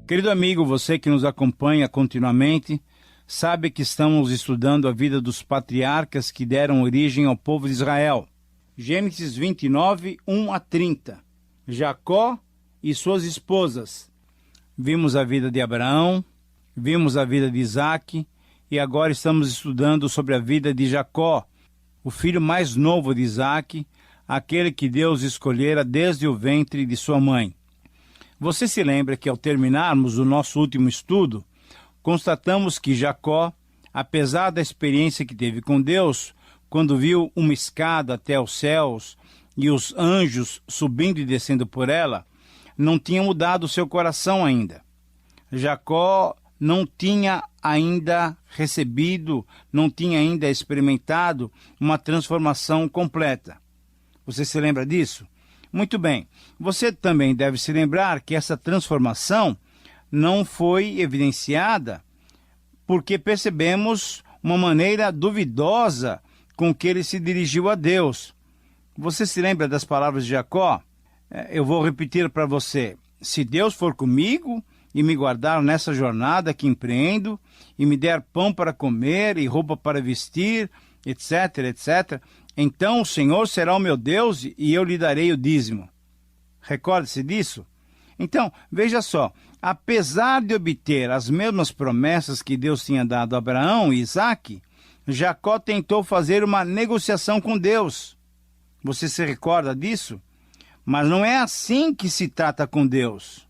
Querido amigo, você que nos acompanha continuamente, sabe que estamos estudando a vida dos patriarcas que deram origem ao povo de Israel. Gênesis 29, 1 a 30. Jacó e suas esposas. Vimos a vida de Abraão, vimos a vida de Isaque e agora estamos estudando sobre a vida de Jacó, o filho mais novo de Isaque, aquele que Deus escolhera desde o ventre de sua mãe. Você se lembra que ao terminarmos o nosso último estudo, constatamos que Jacó, apesar da experiência que teve com Deus, quando viu uma escada até os céus e os anjos subindo e descendo por ela, não tinha mudado seu coração ainda. Jacó não tinha ainda recebido, não tinha ainda experimentado uma transformação completa. Você se lembra disso? Muito bem. Você também deve se lembrar que essa transformação não foi evidenciada porque percebemos uma maneira duvidosa com que ele se dirigiu a Deus. Você se lembra das palavras de Jacó? Eu vou repetir para você. Se Deus for comigo e me guardar nessa jornada que empreendo, e me der pão para comer e roupa para vestir, etc., etc., então o Senhor será o meu Deus e eu lhe darei o dízimo. Recorde-se disso? Então, veja só, apesar de obter as mesmas promessas que Deus tinha dado a Abraão e Isaque, Jacó tentou fazer uma negociação com Deus. Você se recorda disso? Mas não é assim que se trata com Deus.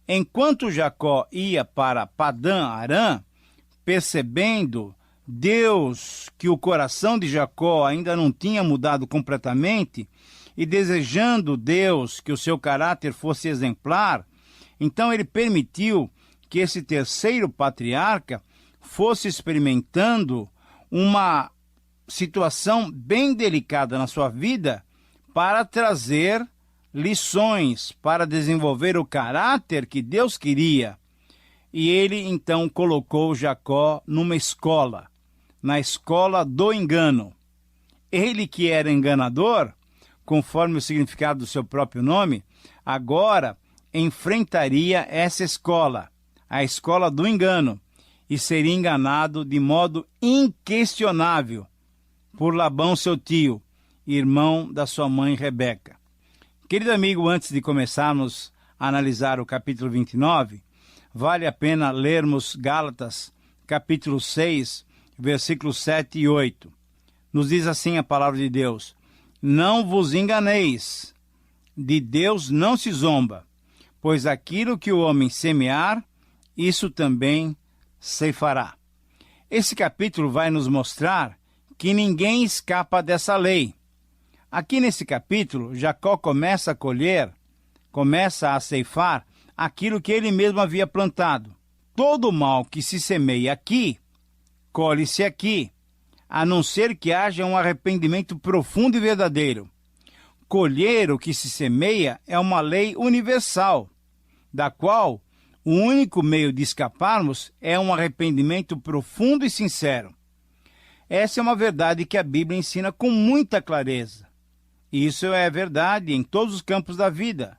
Enquanto Jacó ia para Padã-Arã, percebendo Deus que o coração de Jacó ainda não tinha mudado completamente e desejando Deus que o seu caráter fosse exemplar, então ele permitiu que esse terceiro patriarca fosse experimentando uma situação bem delicada na sua vida para trazer lições, para desenvolver o caráter que Deus queria. E ele então colocou Jacó numa escola, na escola do engano. Ele que era enganador, conforme o significado do seu próprio nome, agora enfrentaria essa escola, a escola do engano, e seria enganado de modo inquestionável por Labão, seu tio, irmão da sua mãe Rebeca. Querido amigo, antes de começarmos a analisar o capítulo 29, vale a pena lermos Gálatas, capítulo 6, versículos 7 e 8. Nos diz assim a palavra de Deus: não vos enganeis, de Deus não se zomba, pois aquilo que o homem semear, isso também ceifará. Esse capítulo vai nos mostrar que ninguém escapa dessa lei. Aqui nesse capítulo, Jacó começa a colher, começa a ceifar aquilo que ele mesmo havia plantado. Todo mal que se semeia aqui, colhe-se aqui, a não ser que haja um arrependimento profundo e verdadeiro. Colher o que se semeia é uma lei universal, da qual o único meio de escaparmos é um arrependimento profundo e sincero. Essa é uma verdade que a Bíblia ensina com muita clareza. Isso é verdade em todos os campos da vida.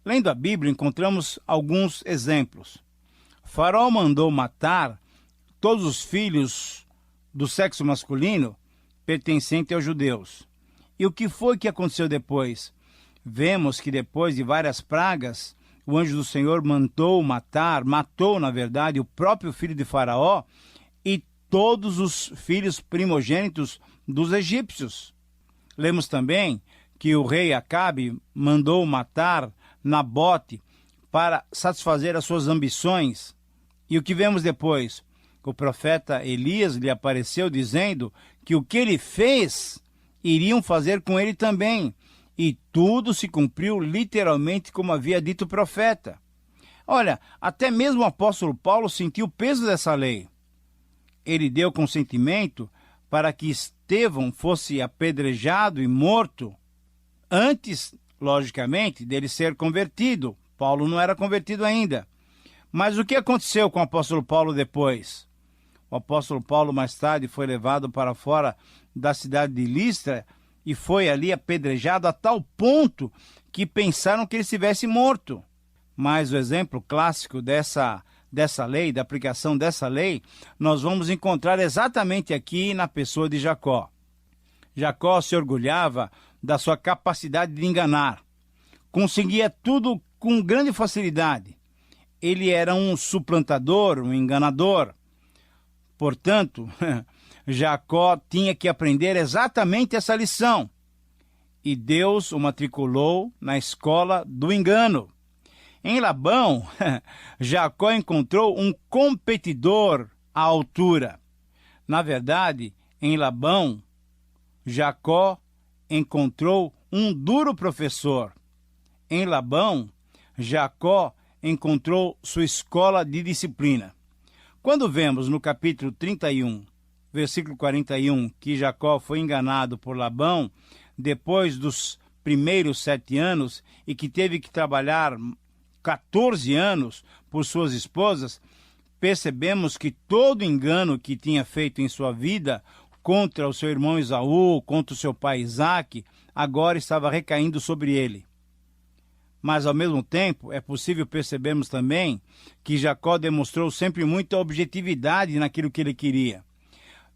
Lendo a Bíblia, encontramos alguns exemplos. Faraó mandou matar todos os filhos do sexo masculino pertencente aos judeus. E o que foi que aconteceu depois? Vemos que depois de várias pragas, o anjo do Senhor matou, na verdade, o próprio filho de Faraó e todos os filhos primogênitos dos egípcios. Lemos também que o rei Acabe mandou matar Nabote para satisfazer as suas ambições. E o que vemos depois? O profeta Elias lhe apareceu dizendo que o que ele fez, iriam fazer com ele também. E tudo se cumpriu literalmente como havia dito o profeta. Olha, até mesmo o apóstolo Paulo sentiu o peso dessa lei. Ele deu consentimento para que Estevão fosse apedrejado e morto antes, logicamente, dele ser convertido. Paulo não era convertido ainda. Mas o que aconteceu com o apóstolo Paulo depois? O apóstolo Paulo mais tarde foi levado para fora da cidade de Listra e foi ali apedrejado a tal ponto que pensaram que ele estivesse morto. Mas o exemplo clássico dessa lei, da aplicação dessa lei, nós vamos encontrar exatamente aqui na pessoa de Jacó. Jacó se orgulhava da sua capacidade de enganar. Conseguia tudo com grande facilidade. Ele era um suplantador, um enganador. Portanto, Jacó tinha que aprender exatamente essa lição. E Deus o matriculou na escola do engano. Em Labão, Jacó encontrou um competidor à altura. Na verdade, em Labão, Jacó encontrou um duro professor. Em Labão, Jacó encontrou sua escola de disciplina. Quando vemos no capítulo 31, versículo 41, que Jacó foi enganado por Labão depois dos primeiros 7 anos e que teve que trabalhar 14 anos por suas esposas, percebemos que todo engano que tinha feito em sua vida contra o seu irmão Esaú, contra o seu pai Isaque, agora estava recaindo sobre ele. Mas, ao mesmo tempo, é possível percebermos também que Jacó demonstrou sempre muita objetividade naquilo que ele queria.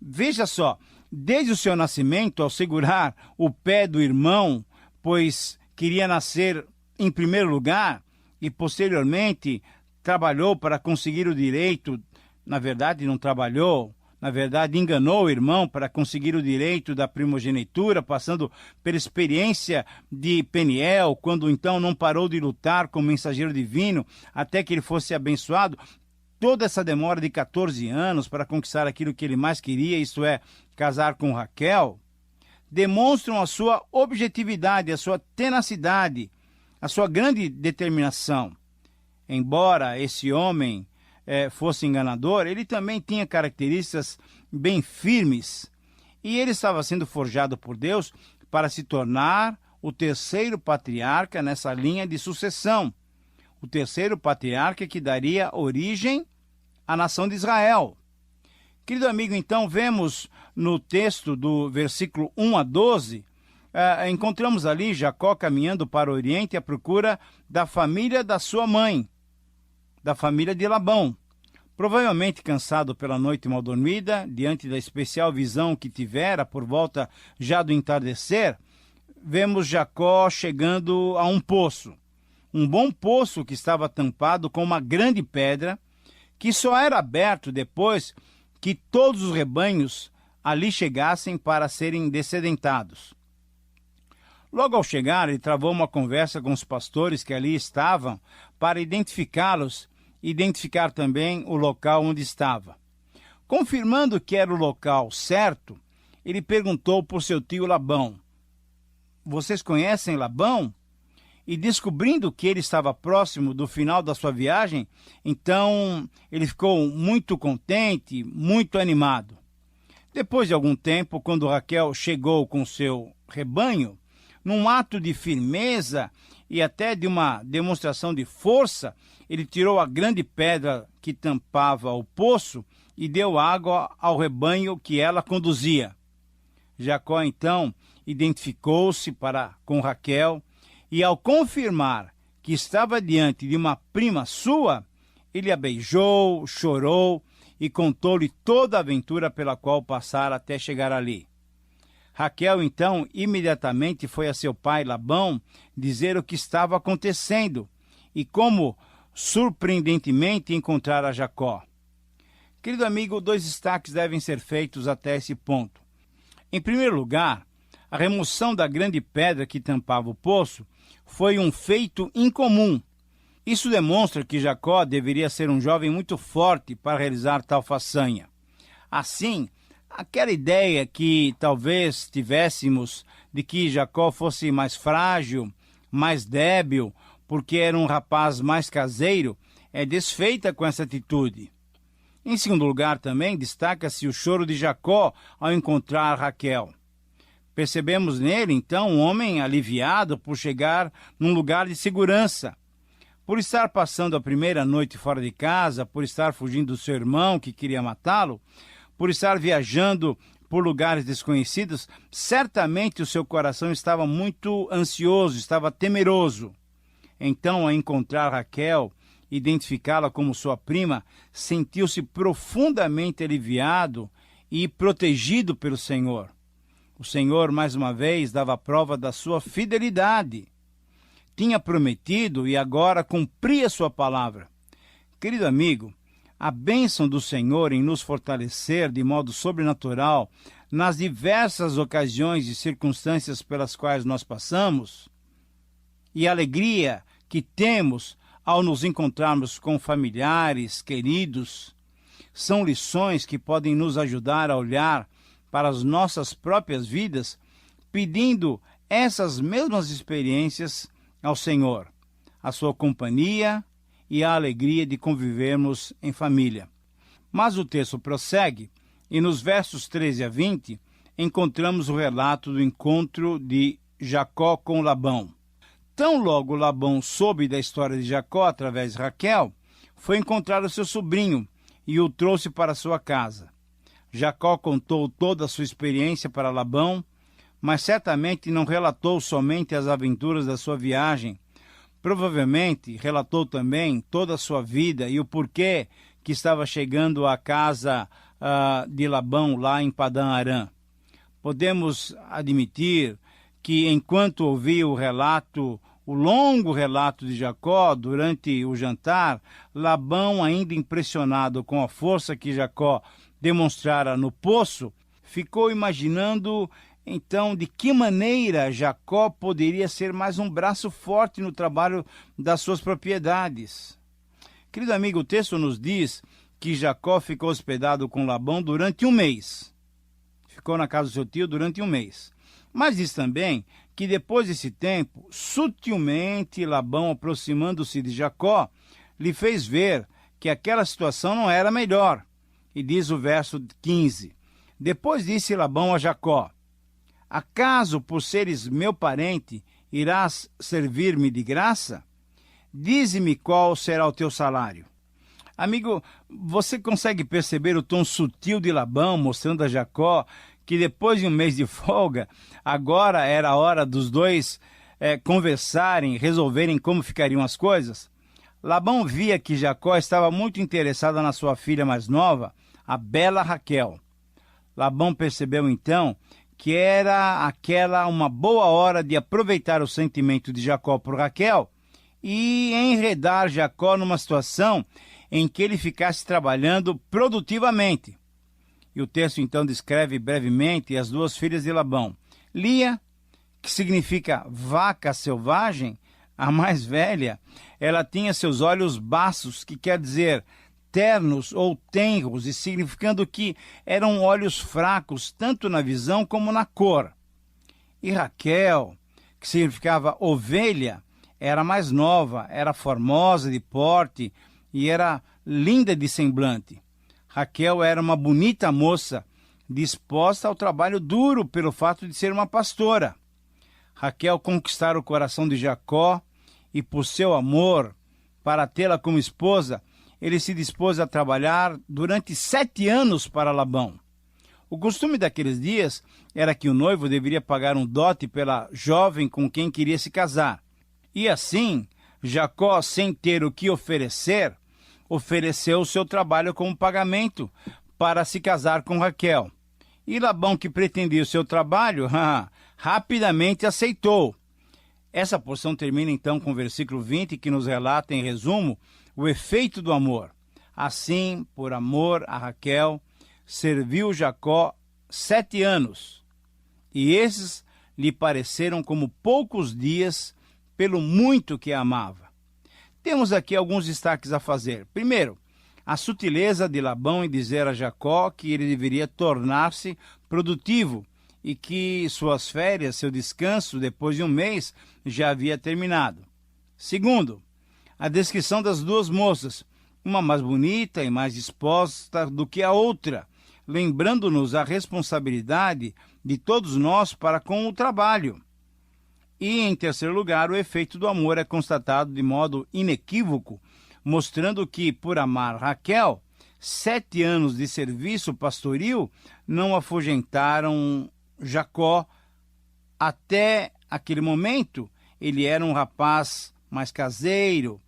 Veja só, desde o seu nascimento, ao segurar o pé do irmão, pois queria nascer em primeiro lugar, e posteriormente trabalhou para conseguir o direito, na verdade não trabalhou, na verdade enganou o irmão para conseguir o direito da primogenitura, passando pela experiência de Peniel, quando então não parou de lutar como mensageiro divino, até que ele fosse abençoado. Toda essa demora de 14 anos para conquistar aquilo que ele mais queria, isto é, casar com Raquel, demonstram a sua objetividade, a sua tenacidade, a sua grande determinação. Embora esse homem fosse enganador, ele também tinha características bem firmes. E ele estava sendo forjado por Deus para se tornar o terceiro patriarca nessa linha de sucessão. O terceiro patriarca que daria origem à nação de Israel. Querido amigo, então vemos no texto do versículo 1 a 12, encontramos ali Jacó caminhando para o Oriente à procura da família da sua mãe, da família de Labão. Provavelmente cansado pela noite mal dormida, diante da especial visão que tivera por volta já do entardecer, vemos Jacó chegando a um poço. Um bom poço que estava tampado com uma grande pedra, que só era aberto depois que todos os rebanhos ali chegassem para serem dessedentados. Logo ao chegar, ele travou uma conversa com os pastores que ali estavam para identificá-los e identificar também o local onde estava. Confirmando que era o local certo, ele perguntou por seu tio Labão: "Vocês conhecem Labão?" E descobrindo que ele estava próximo do final da sua viagem, então ele ficou muito contente, muito animado. Depois de algum tempo, quando Raquel chegou com seu rebanho, num ato de firmeza e até de uma demonstração de força, ele tirou a grande pedra que tampava o poço e deu água ao rebanho que ela conduzia. Jacó, então, identificou-se com Raquel e, ao confirmar que estava diante de uma prima sua, ele a beijou, chorou e contou-lhe toda a aventura pela qual passara até chegar ali. Raquel, então, imediatamente foi a seu pai Labão dizer o que estava acontecendo e como, surpreendentemente, encontrara Jacó. Querido amigo, 2 destaques devem ser feitos até esse ponto. Em primeiro lugar, a remoção da grande pedra que tampava o poço foi um feito incomum. Isso demonstra que Jacó deveria ser um jovem muito forte para realizar tal façanha. Assim, aquela ideia que talvez tivéssemos de que Jacó fosse mais frágil, mais débil, porque era um rapaz mais caseiro, é desfeita com essa atitude. Em segundo lugar, também destaca-se o choro de Jacó ao encontrar Raquel. Percebemos nele, então, um homem aliviado por chegar num lugar de segurança. Por estar passando a primeira noite fora de casa, por estar fugindo do seu irmão que queria matá-lo, por estar viajando por lugares desconhecidos, certamente o seu coração estava muito ansioso, estava temeroso. Então, ao encontrar Raquel, identificá-la como sua prima, sentiu-se profundamente aliviado e protegido pelo Senhor. O Senhor, mais uma vez, dava prova da sua fidelidade. Tinha prometido e agora cumpria sua palavra. Querido amigo, a bênção do Senhor em nos fortalecer de modo sobrenatural nas diversas ocasiões e circunstâncias pelas quais nós passamos, e a alegria que temos ao nos encontrarmos com familiares, queridos, são lições que podem nos ajudar a olhar para as nossas próprias vidas, pedindo essas mesmas experiências ao Senhor, a sua companhia e a alegria de convivermos em família. Mas o texto prossegue e nos versos 13 a 20 encontramos o relato do encontro de Jacó com Labão. Tão logo Labão soube da história de Jacó através de Raquel, foi encontrar o seu sobrinho e o trouxe para sua casa. Jacó contou toda a sua experiência para Labão, mas certamente não relatou somente as aventuras da sua viagem. Provavelmente relatou também toda a sua vida e o porquê que estava chegando à casa de Labão lá em Padã Arã. Podemos admitir que enquanto ouvia o longo relato de Jacó durante o jantar, Labão, ainda impressionado com a força que Jacó demonstrara no poço, ficou imaginando então de que maneira Jacó poderia ser mais um braço forte no trabalho das suas propriedades. Querido amigo, o texto nos diz que Jacó ficou hospedado com Labão durante um mês. Ficou na casa do seu tio durante um mês. Mas diz também que depois desse tempo, sutilmente Labão, aproximando-se de Jacó, lhe fez ver que aquela situação não era melhor. E diz o verso 15: Depois disse Labão a Jacó: Acaso, por seres meu parente, irás servir-me de graça? Dize-me qual será o teu salário. Amigo, você consegue perceber o tom sutil de Labão, mostrando a Jacó que depois de um mês de folga, agora era a hora dos dois conversarem, resolverem como ficariam as coisas? Labão via que Jacó estava muito interessado na sua filha mais nova, a bela Raquel. Labão percebeu então que era aquela uma boa hora de aproveitar o sentimento de Jacó por Raquel e enredar Jacó numa situação em que ele ficasse trabalhando produtivamente. E o texto então descreve brevemente as duas filhas de Labão. Lia, que significa vaca selvagem, a mais velha, ela tinha seus olhos baços, que quer dizer ternos ou tenros, e significando que eram olhos fracos, tanto na visão como na cor. E Raquel, que significava ovelha, era mais nova, era formosa de porte e era linda de semblante. Raquel era uma bonita moça, disposta ao trabalho duro pelo fato de ser uma pastora. Raquel conquistara o coração de Jacó e, por seu amor, para tê-la como esposa, ele se dispôs a trabalhar durante 7 anos para Labão. O costume daqueles dias era que o noivo deveria pagar um dote pela jovem com quem queria se casar. E assim, Jacó, sem ter o que oferecer, ofereceu o seu trabalho como pagamento para se casar com Raquel. E Labão, que pretendia o seu trabalho, rapidamente aceitou. Essa porção termina então com o versículo 20, que nos relata, em resumo, o efeito do amor. Assim, por amor a Raquel, serviu Jacó 7 anos, e esses lhe pareceram como poucos dias pelo muito que a amava. Temos aqui alguns destaques a fazer. Primeiro, a sutileza de Labão em dizer a Jacó que ele deveria tornar-se produtivo e que suas férias, seu descanso, depois de um mês, já havia terminado. Segundo, a descrição das duas moças, uma mais bonita e mais disposta do que a outra, lembrando-nos a responsabilidade de todos nós para com o trabalho. E, em terceiro lugar, o efeito do amor é constatado de modo inequívoco, mostrando que, por amar Raquel, 7 anos de serviço pastoril não afugentaram Jacó. Até aquele momento, ele era um rapaz mais caseiro,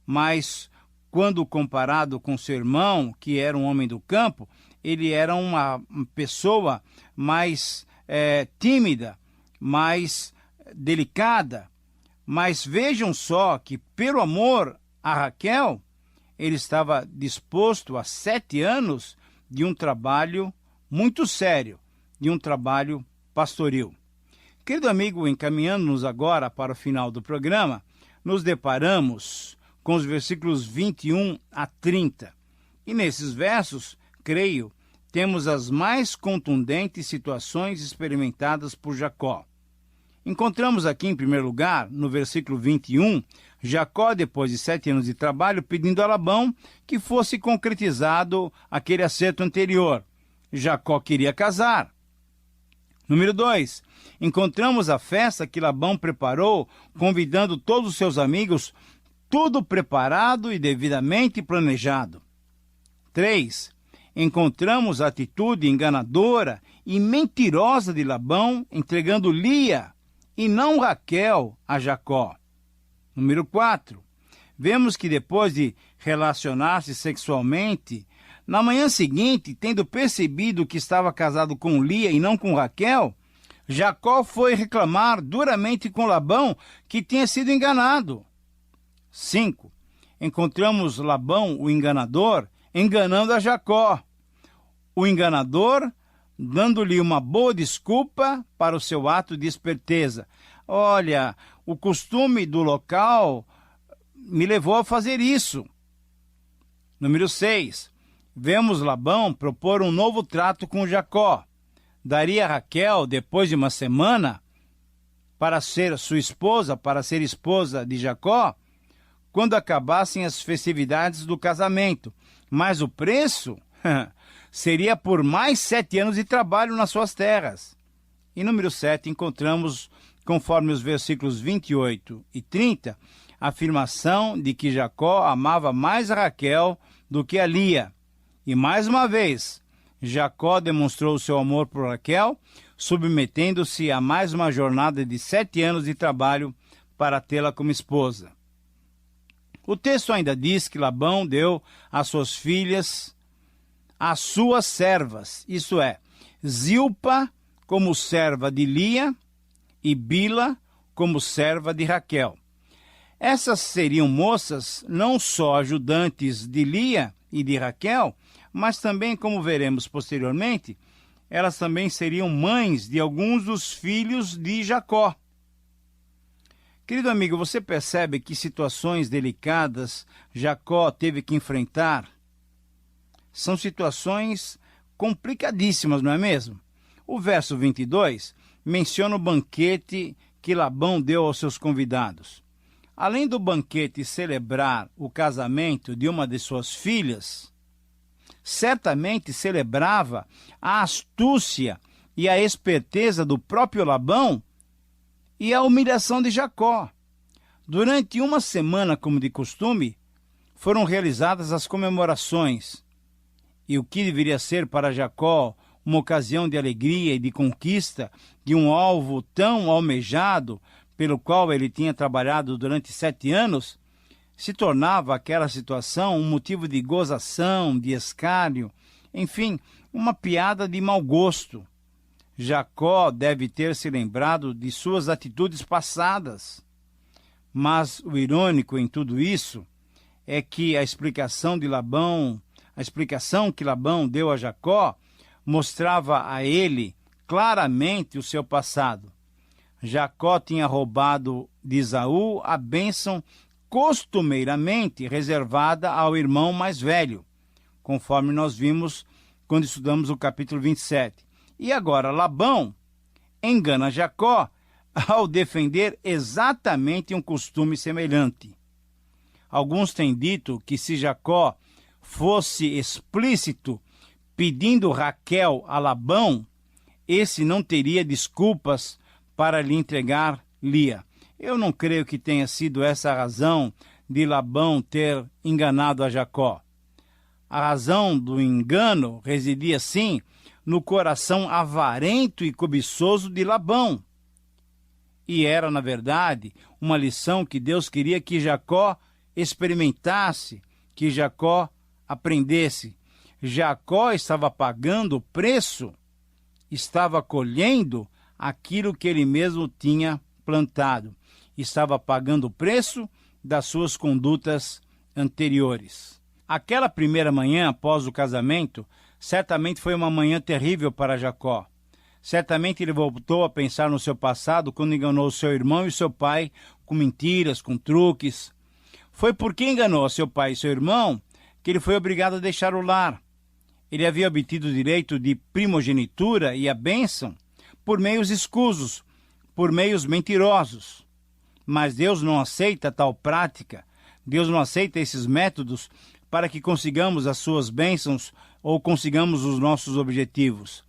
mas quando comparado com seu irmão, que era um homem do campo, ele era uma pessoa mais tímida, mais delicada. Mas vejam só que, pelo amor a Raquel, ele estava disposto a 7 anos de um trabalho muito sério, de um trabalho pastoril. Querido amigo, encaminhando-nos agora para o final do programa, nos deparamos com os versículos 21 a 30. E nesses versos, creio, temos as mais contundentes situações experimentadas por Jacó. Encontramos aqui, em primeiro lugar, no versículo 21, Jacó, depois de 7 anos de trabalho, pedindo a Labão que fosse concretizado aquele acerto anterior. Jacó queria casar. Número 2, encontramos a festa que Labão preparou, convidando todos os seus amigos, tudo preparado e devidamente planejado. 3, encontramos a atitude enganadora e mentirosa de Labão, entregando Lia e não Raquel a Jacó. Número 4, vemos que depois de relacionar-se sexualmente, na manhã seguinte, tendo percebido que estava casado com Lia e não com Raquel, Jacó foi reclamar duramente com Labão que tinha sido enganado. 5, encontramos Labão, o enganador, enganando a Jacó. O enganador dando-lhe uma boa desculpa para o seu ato de esperteza. Olha, o costume do local me levou a fazer isso. Número 6, vemos Labão propor um novo trato com Jacó. Daria a Raquel, depois de uma semana, para ser sua esposa, para ser esposa de Jacó, quando acabassem as festividades do casamento. Mas o preço seria por mais 7 anos de trabalho nas suas terras. E número 7, encontramos, conforme os versículos 28 e 30, a afirmação de que Jacó amava mais a Raquel do que a Lia. E mais uma vez, Jacó demonstrou o seu amor por Raquel, submetendo-se a mais uma jornada de 7 anos de trabalho para tê-la como esposa. O texto ainda diz que Labão deu às suas filhas as suas servas, isto é, Zilpa como serva de Lia e Bila como serva de Raquel. Essas seriam moças não só ajudantes de Lia e de Raquel, mas também, como veremos posteriormente, elas também seriam mães de alguns dos filhos de Jacó. Querido amigo, você percebe que situações delicadas Jacó teve que enfrentar? São situações complicadíssimas, não é mesmo? O verso 22 menciona o banquete que Labão deu aos seus convidados. Além do banquete celebrar o casamento de uma de suas filhas, certamente celebrava a astúcia e a esperteza do próprio Labão e a humilhação de Jacó. Durante uma semana, como de costume, foram realizadas as comemorações. E o que deveria ser para Jacó uma ocasião de alegria e de conquista de um alvo tão almejado pelo qual ele tinha trabalhado durante 7 anos, se tornava aquela situação um motivo de gozação, de escárnio, enfim, uma piada de mau gosto. Jacó deve ter se lembrado de suas atitudes passadas. Mas o irônico em tudo isso é que a explicação que Labão deu a Jacó mostrava a ele claramente o seu passado. Jacó tinha roubado de Esaú a bênção costumeiramente reservada ao irmão mais velho, conforme nós vimos quando estudamos o capítulo 27. E agora Labão engana Jacó ao defender exatamente um costume semelhante. Alguns têm dito que se Jacó fosse explícito pedindo Raquel a Labão, esse não teria desculpas para lhe entregar Lia. Eu não creio que tenha sido essa a razão de Labão ter enganado a Jacó. A razão do engano residia, sim, no coração avarento e cobiçoso de Labão. E era, na verdade, uma lição que Deus queria que Jacó experimentasse, que Jacó aprendesse. Jacó estava pagando o preço, estava colhendo aquilo que ele mesmo tinha plantado. Estava pagando o preço das suas condutas anteriores. Aquela primeira manhã após o casamento, certamente foi uma manhã terrível para Jacó. Certamente ele voltou a pensar no seu passado quando enganou seu irmão e seu pai com mentiras, com truques. Foi porque enganou seu pai e seu irmão que ele foi obrigado a deixar o lar. Ele havia obtido o direito de primogenitura e a bênção por meios escusos, por meios mentirosos. Mas Deus não aceita tal prática. Deus não aceita esses métodos para que consigamos as suas bênçãos ou consigamos os nossos objetivos.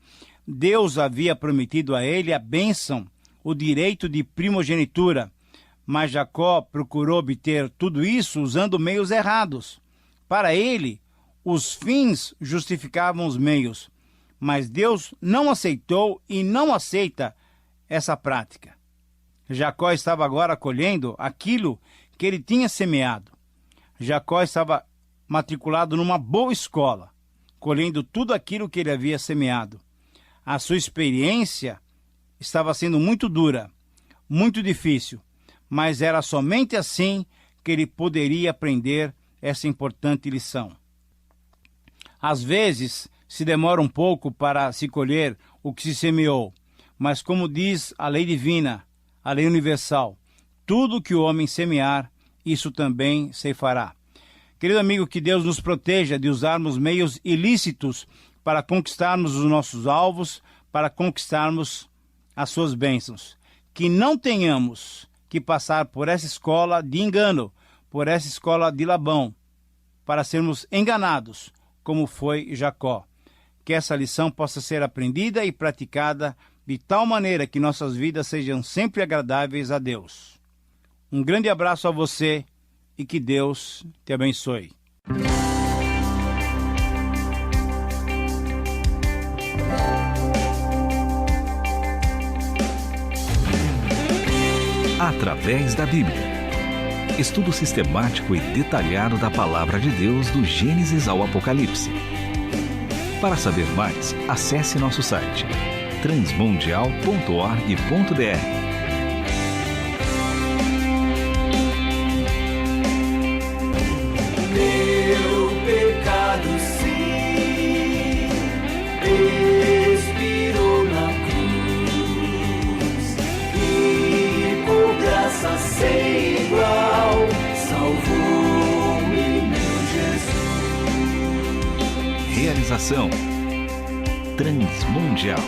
Deus havia prometido a ele a bênção, o direito de primogenitura, mas Jacó procurou obter tudo isso usando meios errados. Para ele, os fins justificavam os meios, mas Deus não aceitou e não aceita essa prática. Jacó estava agora colhendo aquilo que ele tinha semeado. Jacó estava matriculado numa boa escola, colhendo tudo aquilo que ele havia semeado. A sua experiência estava sendo muito dura, muito difícil, mas era somente assim que ele poderia aprender essa importante lição. Às vezes, se demora um pouco para se colher o que se semeou, mas como diz a lei divina, a lei universal, tudo que o homem semear, isso também ceifará. Querido amigo, que Deus nos proteja de usarmos meios ilícitos para conquistarmos os nossos alvos, para conquistarmos as suas bênçãos. Que não tenhamos que passar por essa escola de engano, por essa escola de Labão, para sermos enganados, como foi Jacó. Que essa lição possa ser aprendida e praticada de tal maneira que nossas vidas sejam sempre agradáveis a Deus. Um grande abraço a você e que Deus te abençoe. Através da Bíblia. Estudo sistemático e detalhado da Palavra de Deus do Gênesis ao Apocalipse. Para saber mais, acesse nosso site transmundial.org.br. Expirou na cruz e por graça sem igual salvou-me meu Jesus. Realização Transmundial.